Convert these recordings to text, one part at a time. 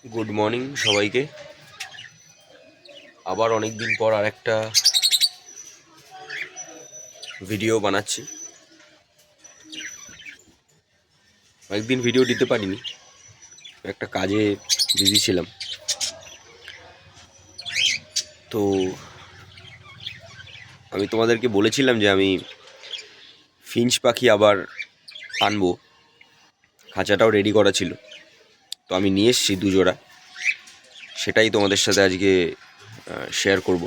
Good morning সবাইকে। আবার অনেক দিন পর আরেকটা ভিডিও বানাচ্ছি। অনেকদিন ভিডিও দিতে পারিনি, একটা কাজে বিজি ছিলাম। তো আমি তোমাদেরকে বলেছিলাম যে আমি ফিঞ্চ পাখি আবার আনবো, খাঁচাটাও রেডি করা ছিল। তো আমি নিয়ে এসেছি 2 জোড়া, সেটাই তোমাদের সাথে আজকে শেয়ার করব।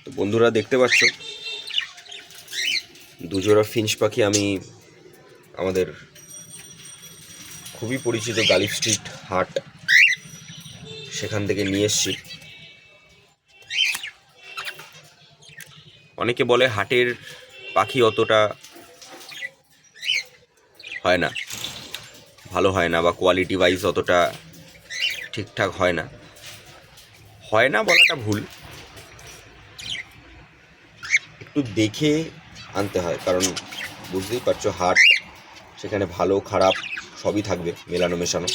তো বন্ধুরা দেখতে পাচ্ছ 2 জোড়া ফিঞ্চ পাখি আমি আমাদের খুবই পরিচিত গালিফ স্ট্রিট হাট, সেখান থেকে নিয়ে এসেছি। অনেকে বলে হাটের পাখি অতটা হয় না, ভালো হয় না, বা কোয়ালিটি ওয়াইজ অতটা ঠিকঠাক হয় না। হয় না বলাটা ভুল, একটু দেখে আনতে হয়, কারণ বুঝতেই পারছো হাট, সেখানে ভালো খারাপ সবই থাকবে, মেলানো মেশানো।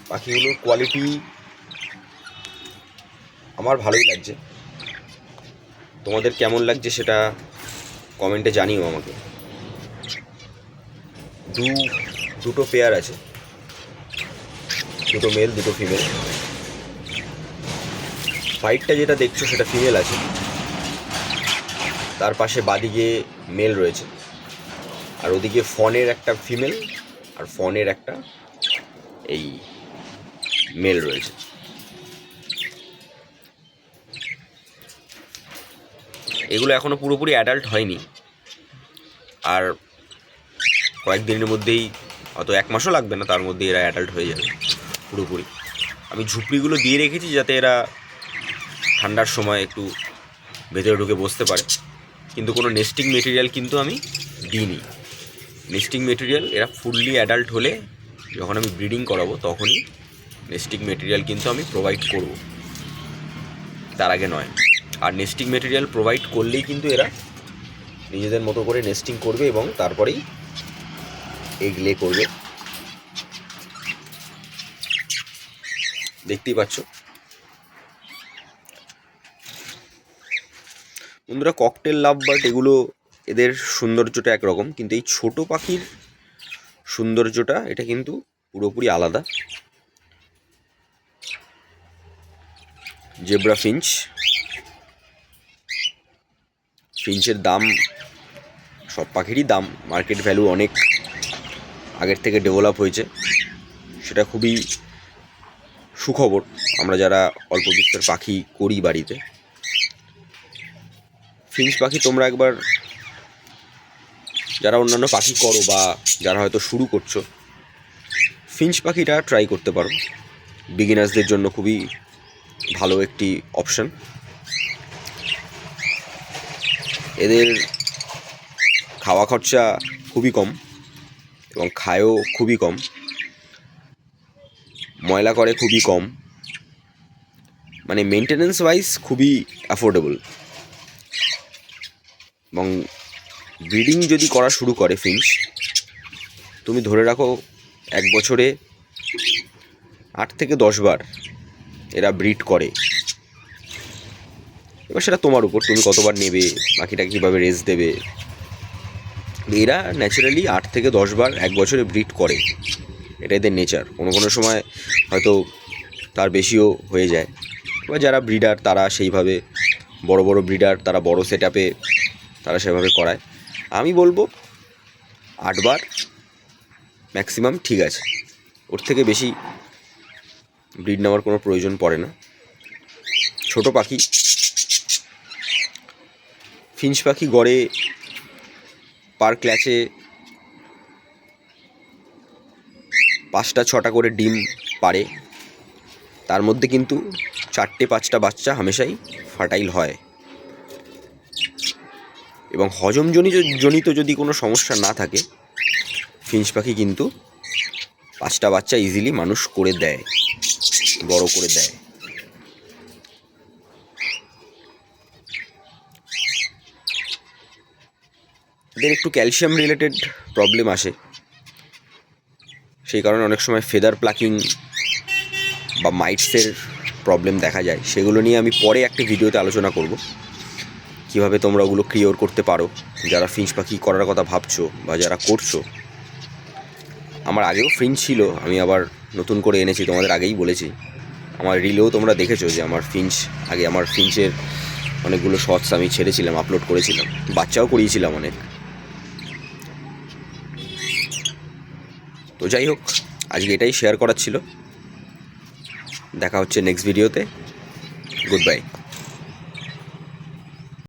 পাখিগুলোর কোয়ালিটি আমার ভালোই লাগছে, তোমাদের কেমন লাগছে সেটা কমেন্টে জানিও আমাকে। দুটো পেয়ার আছে, দুটো মেল দুটো ফিমেল। হোয়াইটটা যেটা দেখছো সেটা ফিমেল আছে, তার পাশে বাদিকে মেল রয়েছে, আর ওদিকে ফনের একটা ফিমেল আর ফনের একটা এই মেল রয়েছে। এগুলো এখনো পুরোপুরি অ্যাডাল্ট হয়নি, আর কয়েকদিনের মধ্যেই, অত 1 মাসও লাগবে না, তার মধ্যে এরা অ্যাডাল্ট হয়ে যাবে পুরোপুরি। আমি ঝুপড়িগুলো দিয়ে রেখেছি যাতে এরা ঠান্ডার সময় একটু ভেতরে ঢুকে বসতে পারে, কিন্তু কোনো নেস্টিং মেটেরিয়াল কিন্তু আমি দিইনি। নেস্টিং মেটেরিয়াল এরা ফুললি অ্যাডাল্ট হলে, যখন আমি ব্রিডিং করাবো তখনই নেস্টিং মেটেরিয়াল কিন্তু আমি প্রোভাইড করব, তার আগে নয়। আর নেস্টিং মেটেরিয়াল প্রোভাইড করলেই কিন্তু এরা নিজেদের মতো করে নেস্টিং করবে এবং তারপরেই এগ লে করবে। দেখতেই পাচ্ছ বন্ধুরা, ককটেল লাভ বার্ড এগুলো, এদের সৌন্দর্যটা একরকম, কিন্তু এই ছোট পাখির সৌন্দর্যটা এটা কিন্তু পুরোপুরি আলাদা। জেব্রা ফিঞ্চ, ফিঞ্চের দাম, সব পাখিরই দাম, মার্কেট ভ্যালু অনেক আগের থেকে ডেভেলপ হয়েছে, সেটা খুবই সুখবর আমরা যারা অল্প বিস্তর পাখি করি বাড়িতে। ফিঞ্চ পাখি তোমরা একবার, যারা অন্যান্য পাখি করো বা যারা হয়তো শুরু করছো, ফিঞ্চ পাখিটা ট্রাই করতে পারো। বিগিনার্সদের জন্য খুবই ভালো একটি অপশান। এদের খাওয়া খরচা খুবই কম এবং খায়ও খুবই কম, ময়লা করে খুবই কম, মানে মেনটেনেন্স ওয়াইজ খুবই অ্যাফোর্ডেবল। এবং ব্রিডিং যদি করা শুরু করে ফিঞ্চ, তুমি ধরে রাখো 1 বছরে 8 থেকে 10 বার এরা ব্রিড করে। এবার সেটা তোমার উপর, তুমি কতবার নেবে, পাখিটা কীভাবে রেস্ট দেবে। এরা ন্যাচারালি 8 থেকে 10 বার 1 বছরে ব্রিড করে, এটা এদের নেচার। কোনো কোনো সময় হয়তো তার বেশিও হয়ে যায়। এবার যারা ব্রিডার তারা সেইভাবে, বড় বড় ব্রিডার তারা বড় সেট আপে তারা সেভাবে করায়। আমি বলবো 8 বার ম্যাক্সিমাম ঠিক আছে, ওর থেকে বেশি ব্রিড নেওয়ার কোনো প্রয়োজন পড়ে না। ছোট পাখি, ফিঞ্চ পাখি গড়ে পার ক্ল্যাচে 5টা 6টা করে ডিম পারে, তার মধ্যে কিন্তু 4টে 5টা বাচ্চা হামেশাই ফার্টাইল হয়। এবং হজমজনিত যদি কোনো সমস্যা না থাকে, ফিঞ্চ পাখি কিন্তু 5টা বাচ্চা ইজিলি মানুষ করে দেয়, বড় করে দেয়। এদের একটু ক্যালসিয়াম রিলেটেড প্রবলেম আসে, সেই কারণে অনেক সময় ফেদার প্লাকিং বা মাইটসের প্রবলেম দেখা যায়। সেগুলো নিয়ে আমি পরে একটা ভিডিওতে আলোচনা করব, কীভাবে তোমরা ওগুলো ক্লিয়ার করতে পারো যারা ফিঞ্চ পাখি করার কথা ভাবছো বা যারা করছো। আমার আগেও ফিঞ্চ ছিল, আমি আবার নতুন করে এনেছি, তোমাদের আগেই বলেছি। আমার রিলেও তোমরা দেখেছো যে আমার ফিঞ্চের অনেকগুলো শর্টস আমি ছেড়েছিলাম, আপলোড করেছিলাম, বাচ্চাও করিয়েছিলাম অনেক। তো যাই হোক, আজকে এটাই শেয়ার করার ছিল। দেখা হচ্ছে নেক্সট ভিডিওতে। Good bye.